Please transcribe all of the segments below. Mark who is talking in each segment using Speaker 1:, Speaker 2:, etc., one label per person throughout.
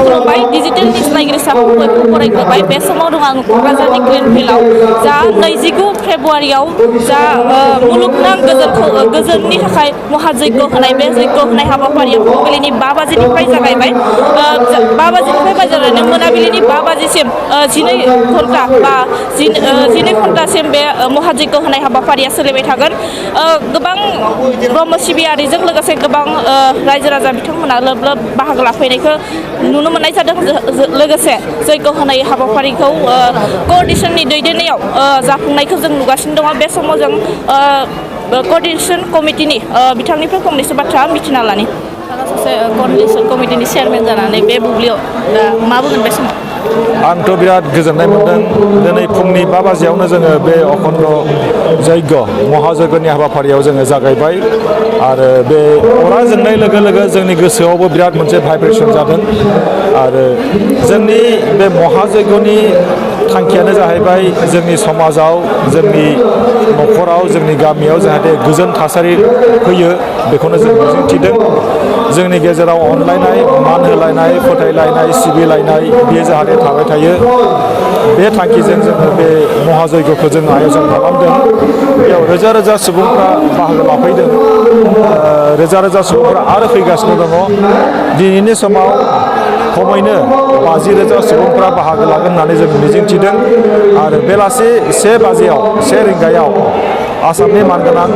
Speaker 1: खुलुमबाय digital news नायगिरिसाखौ बयबो फरायग्रोबाय बे समाव दं आं क'क्राझारनि ग्रिनफिल्डआव जा 29 फेब्रुआरियाव जा मुलुगनां गोजोननि थाखाय महाजग्य होनाय बे जग्य होनाय हाबाफारिया फुंबिलिनि 5 बाजिनिफ्राय जागायबाय 5 बाजिनिफ्राय जागायनानै मोनाबिलिनि 5 बाजिसिम 12 घन्टा बा 12 घन्टासिम बे महाजग्य होनाय हाबाफारिया सोलिबाय थागोन गोबां ब्रह्म सिबियारिजों लोगोसे गोबां रायजो राजा बिथांमोना लोब लोब बाहागो लाफैनायखौ नुनो मोननाय जादों लोगोसे जग्य होनाय हाबाफारिखौ क'अर्डिनेसननि दैदेननायाव जाफुंनायखौ जों नुगासिनो दङ बे समाव जों क'अर्डिनेसन कमिटिनि बिथांनिफ्राय फंनैसो बाथ्रा मिथिना लानि सासे क'अर्डिनेसन कमिटिनि चेयारमेन जानानै बे बुब्लियाव दा मा बुंगोन बे समाव
Speaker 2: आंथ' बिराद गोजोननाय मोनदों दिनै फुंनि 5 बाजियावनो जोङो बे अखण्ड जग्य महाजग्यनि हाबाफारियाव जोङो जागायबाय आरो बे अरा जोंनाय लोगो लोगो जोंनि गोसोआवबो बिराद मोनसे भाइब्रेसन जादों आरो जोंनि बे महाजग्यनि थांखियानो जाहैबाय जोंनि समाजाव जोंनि न'खराव जोंनि गामियाव जाहाथे गोजोन थासारि फैयो बेखौनो जों मिजिंथिदों जोंनि गेजेराव अनलायनाय मान होलायनाय फोथायलायनाय सिबिलायनाय बेयो जाहाथे थाबाय थायो बे थांखिजों जोङो बे महाजग्यखौ जों आयोजन खालामदों बेयाव रोजा रोजा सुबुंफ्रा बाहागो लाफैदों रोजा रोजा सुबुंफ्रा आरो फैगासिनो दङ दिनैनि समाव खमैनो 50,000 सुबुंफ्रा बाहागो लागोन होननानै जों मिजिंथिदों आरो बेलासि 1 रिंगायाव आसामनि मानगोनां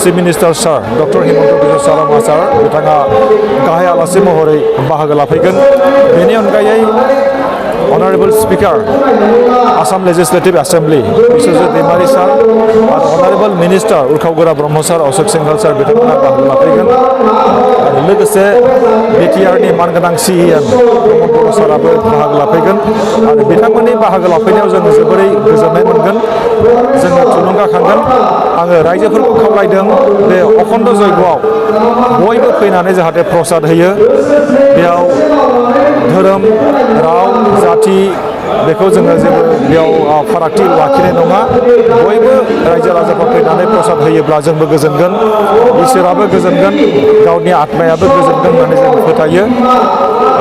Speaker 2: चिफ मिनिस्टार सार डक्टर हिमन्त बिश्व शर्मा सार बिथाङा गाहाय आलासि महरै बाहागो लाफैगोन बेनि अनगायै Honorable Speaker, Assam Legislative Assembly, Biswajit Daimary सार आरो Honorable Minister उर्खावगोरा ब्रह्म सार अशोक सिंघल सार बिथांमोना बाहागो लाफैगोन आरो लोगोसे बिटिआरनि मानगोनां CEM प्रमद बर' साराबो बाहागो लाफैगोन आरो बिथांमोननि बाहागो लाफैनायाव जोङो जोबोरै गोजोननाय मोनगोन जोङो थुलुंगाखांगोन आङो रायजोफोरखौ खावलायदों बे अखण्ड जग्यआव बयबो फैनानै जाहाथे प्रसाद होयो बेयाव धोरोम राव जाथि बेखौ जोङो जेबो बेयाव फारागथि लाखिनाय नङा बयबो रायजो राजाफोर फैनानै प्रसाद होयोब्ला जोंबो गोजोनगोन इसोराबो गोजोनगोन गावनि आत्मायाबो गोजोनगोन होननानै जों फोथायो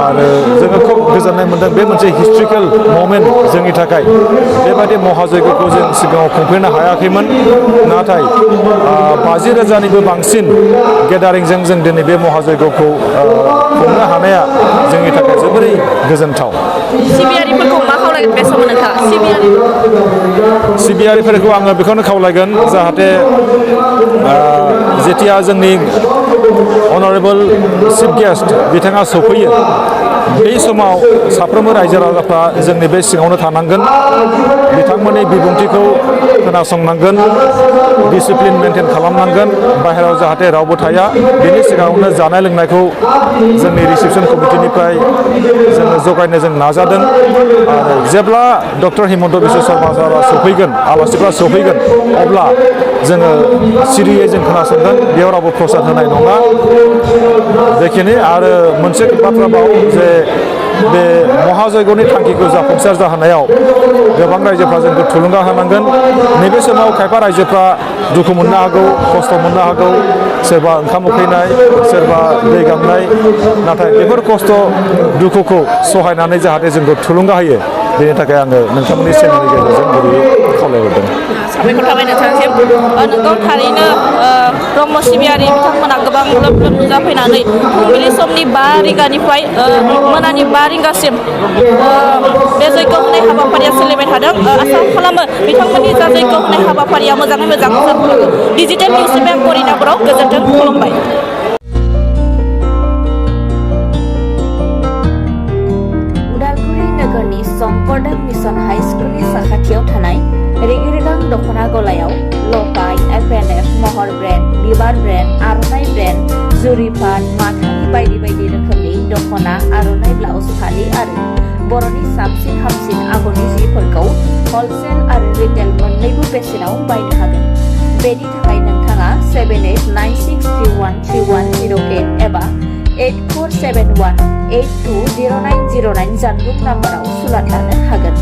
Speaker 2: आरो जोङो खोब गोजोननाय मोनदों बे मोनसे हिस्ट्रिकेल ममेन्ट जोंनि थाखाय बेबायदि महाजग्यखौ जों सिगाङाव खुंफैनो हायाखैमोन नाथाय 50,000निबो बांसिन गेदारिंजों जों दिनै बे महाजग्यखौ खुंनो हानाया जोंनि थाखाय जोबोरै गोजोनथाव
Speaker 1: सिबियारिफोरखौ मा खावलायगोन बे समाव नोंथाङा
Speaker 2: सिबियारिफोरखौ आङो बेखौनो खावलायगोन जाहाथे जेथिया जोंनि अनारेबल चिफ गेस्ट बिथाङा सफैयो बे समाव साफ्रोमबो रायजो राजाफ्रा जोंनि बे सिङावनो थानांगोन बिथांमोननि बिबुंथिखौ खोनासंनांगोन डिसिप्लिन मेनटेन खालामनांगोन बाहेरायाव जाहाथे रावबो थाया बेनि सिगाङावनो जानाय लोंनायखौ जोंनि रिसेपसन कमिटिनिफ्राय जोङो जगायनो जों नाजादों आरो जेब्ला डक्टर हिमन्त बिश्व शर्मा सारा सफैगोन आलासिफ्रा सफैगोन अब्ला जोङो सिरियै जों खोनासंगोन बेयाव रावबो प्रसाद होनाय नङा बेखिनि आरो मोनसे बाथ्राबाव जे बे महाजग्यनि थांखिखौ जाफुंसार जाहोनायाव गोबां रायजोफ्रा जोंखौ थुलुंगा होनांगोन नैबे समाव खायफा रायजोफ्रा दुखु मोननो हागौ खस्थ' मोननो हागौ सोरबा ओंखाम उखैनाय सोरबा दै गाबनाय नाथाय बेफोर खस्थ' दुखुखौ सहायनानै जाहाथे जोंखौ थुलुंगा होयो बेनि थाखाय आङो नोंथांमोननि चेनेलनि गेजेरजों गुरैयै खावलायहरदों
Speaker 1: साबायखर थाबाय नोंथांसिम नोंगौ थारैनो ब्रह्म सिबियारि बिथांमोना गोबां लोब लोब नुजाफैनानै फुंबिलि समनि 5 रिंगानिफ्राय मोनानि 5 रिंगासिम बे जग्य होनाय हाबाफारिया सोलिबाय थादों आसा खालामो बिथांमोननि जा जग्य होनाय हाबाफारिया मोजाङै मोजां जाफुंलाङो डिजिटेल निउस बेंक करिनापुराव गोजोन्थों खुलुमबाय
Speaker 3: शंकरदेव मिशन हाई स्कुलनि साखाथियाव थानाय रेगिरेगां दख'ना गलायाव लफाय FNF महर ब्रेन्ड बिबार ब्रेन्ड आर'नाइ ब्रेन्ड जुरिपाट माथानि बायदि बायदि रोखोमनि दख'ना आर'नाइ ब्लाउस फालि आरो बर'नि साबसिन हामसिन आगरनि जिफोरखौ हलसेल आरो रिटेल मोन्नैबो बेसेनाव बायनो हागोन बेनि थाखाय नोंथाङा 7896313108 एबा 8471820909 जानबुं नाम्बाराव सुलाद लानो हागोन।